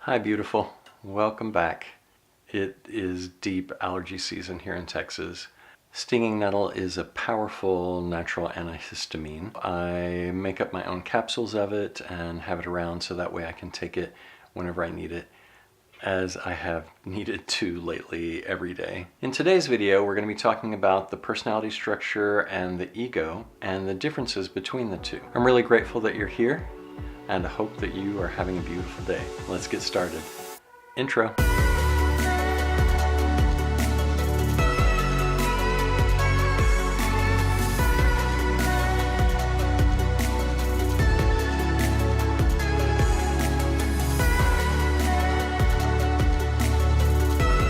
Hi, beautiful. Welcome back. It is deep allergy season here in Texas. Stinging nettle is a powerful natural antihistamine. I make up my own capsules of it and have it around so that way I can take it whenever I need it, as I have needed to lately every day. In today's video, we're going to be talking about the personality structure and the ego and the differences between the two. I'm really grateful that you're here, and I hope that you are having a beautiful day. Let's get started. Intro.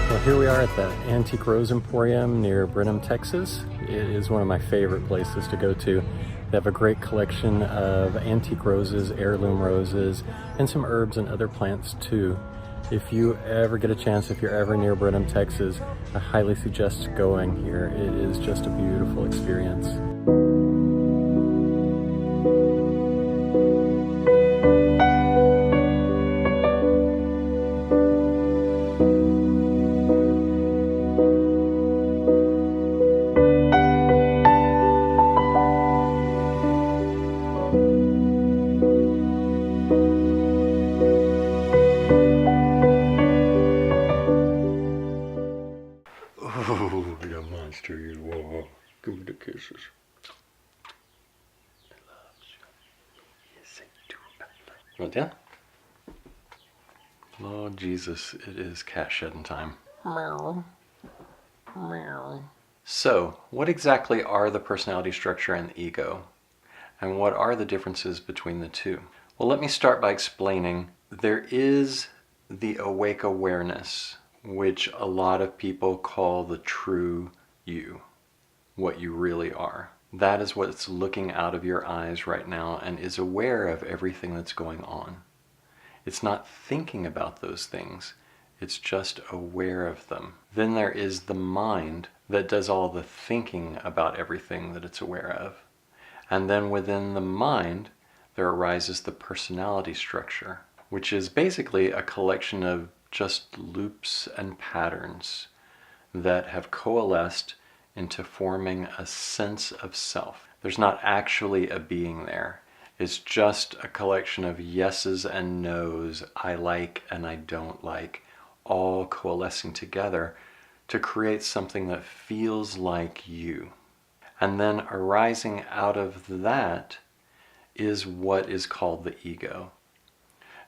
Well, here we are at the Antique Rose Emporium near Brenham, Texas. It is one of my favorite places to go to. They have a great collection of antique roses, heirloom roses, and some herbs and other plants too. If you ever get a chance, if you're ever near Brenham, Texas, I highly suggest going here. It is just a beautiful experience. Oh, you monster, you. Whoa. Give me the kisses. I love you. Yes, I do. You want down? Lord Jesus, it is cat shedding time. Meow. Meow. So, what exactly are the personality structure and the ego? And what are the differences between the two? Well, let me start by explaining. There is the awake awareness, which a lot of people call the true you, what you really are. That is what's looking out of your eyes right now and is aware of everything that's going on. It's not thinking about those things, it's just aware of them. Then there is the mind that does all the thinking about everything that it's aware of. And then within the mind, there arises the personality structure, which is basically a collection of just loops and patterns that have coalesced into forming a sense of self. There's not actually a being there. It's just a collection of yeses and nos, I like and I don't like, all coalescing together to create something that feels like you. And then arising out of that is what is called the ego.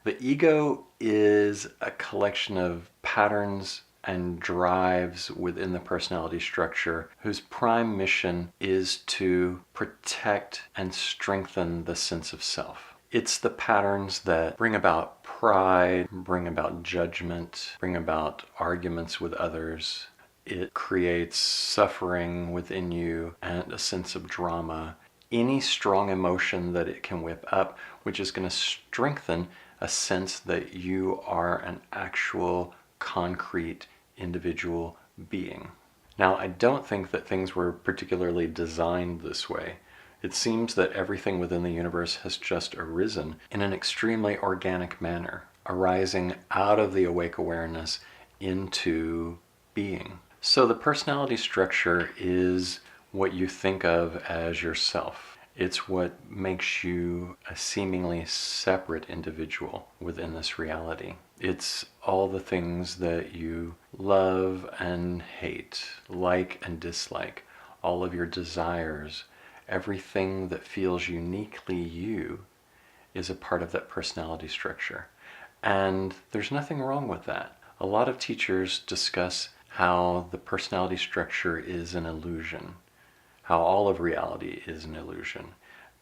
The ego is a collection of patterns and drives within the personality structure whose prime mission is to protect and strengthen the sense of self. It's the patterns that bring about pride, bring about judgment, bring about arguments with others. It creates suffering within you and a sense of drama. Any strong emotion that it can whip up, which is going to strengthen a sense that you are an actual, concrete, individual being. Now, I don't think that things were particularly designed this way. It seems that everything within the universe has just arisen in an extremely organic manner, arising out of the awake awareness into being. So the personality structure is what you think of as yourself. It's what makes you a seemingly separate individual within this reality. It's all the things that you love and hate, like and dislike, all of your desires, everything that feels uniquely you is a part of that personality structure. And there's nothing wrong with that. A lot of teachers discuss how the personality structure is an illusion, how all of reality is an illusion.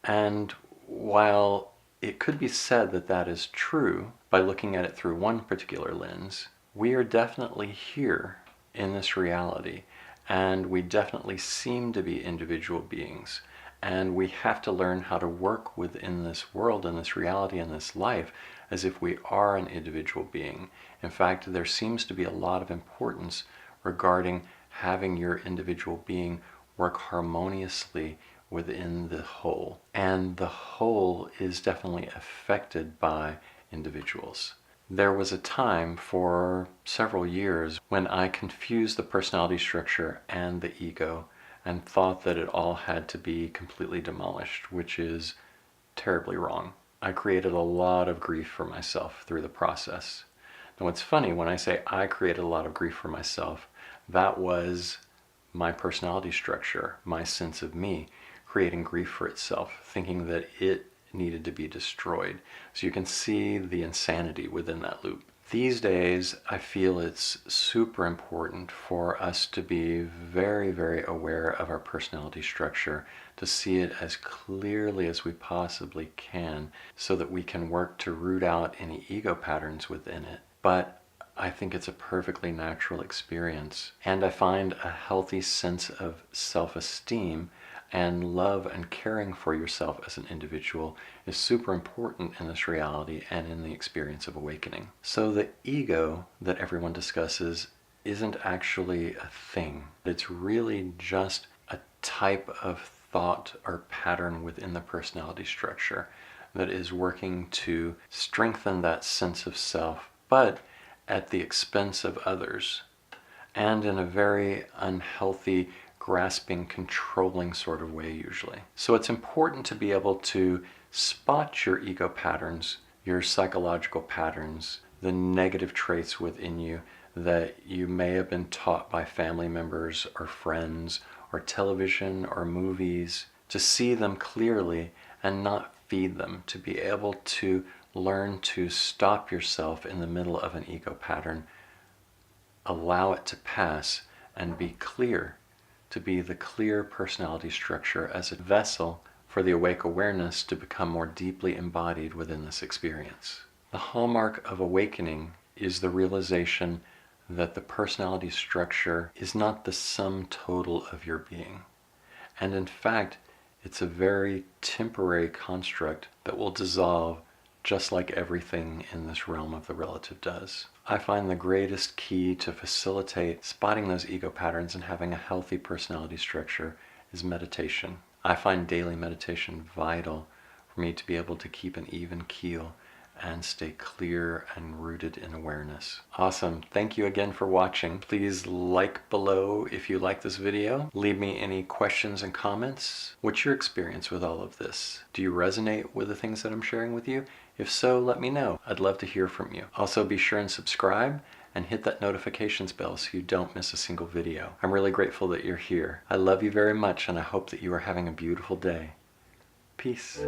And while it could be said that that is true by looking at it through one particular lens, we are definitely here in this reality, and we definitely seem to be individual beings. And we have to learn how to work within this world and this reality and this life as if we are an individual being. In fact, there seems to be a lot of importance regarding having your individual being work harmoniously within the whole. And the whole is definitely affected by individuals. There was a time for several years when I confused the personality structure and the ego and thought that it all had to be completely demolished, which is terribly wrong. I created a lot of grief for myself through the process. Now, what's funny, when I say I created a lot of grief for myself, that was my personality structure, my sense of me, creating grief for itself, thinking that it needed to be destroyed. So you can see the insanity within that loop. These days, I feel it's super important for us to be very, very aware of our personality structure, to see it as clearly as we possibly can, so that we can work to root out any ego patterns within it. But I think it's a perfectly natural experience, and I find a healthy sense of self-esteem and love and caring for yourself as an individual is super important in this reality and in the experience of awakening. So the ego that everyone discusses isn't actually a thing. It's really just a type of thought or pattern within the personality structure that is working to strengthen that sense of self, but at the expense of others, and in a very unhealthy, grasping, controlling sort of way usually. So it's important to be able to spot your ego patterns, your psychological patterns, the negative traits within you that you may have been taught by family members or friends or television or movies, to see them clearly and not feed them, to be able to learn to stop yourself in the middle of an ego pattern, allow it to pass, and be clear, to be the clear personality structure as a vessel for the awake awareness to become more deeply embodied within this experience. The hallmark of awakening is the realization that the personality structure is not the sum total of your being. And in fact, it's a very temporary construct that will dissolve just like everything in this realm of the relative does. I find the greatest key to facilitate spotting those ego patterns and having a healthy personality structure is meditation. I find daily meditation vital for me to be able to keep an even keel and stay clear and rooted in awareness. Awesome. Thank you again for watching. Please like below if you like this video. Leave me any questions and comments. What's your experience with all of this? Do you resonate with the things that I'm sharing with you? If so, let me know. I'd love to hear from you. Also, be sure and subscribe and hit that notifications bell so you don't miss a single video. I'm really grateful that you're here. I love you very much, and I hope that you are having a beautiful day. Peace.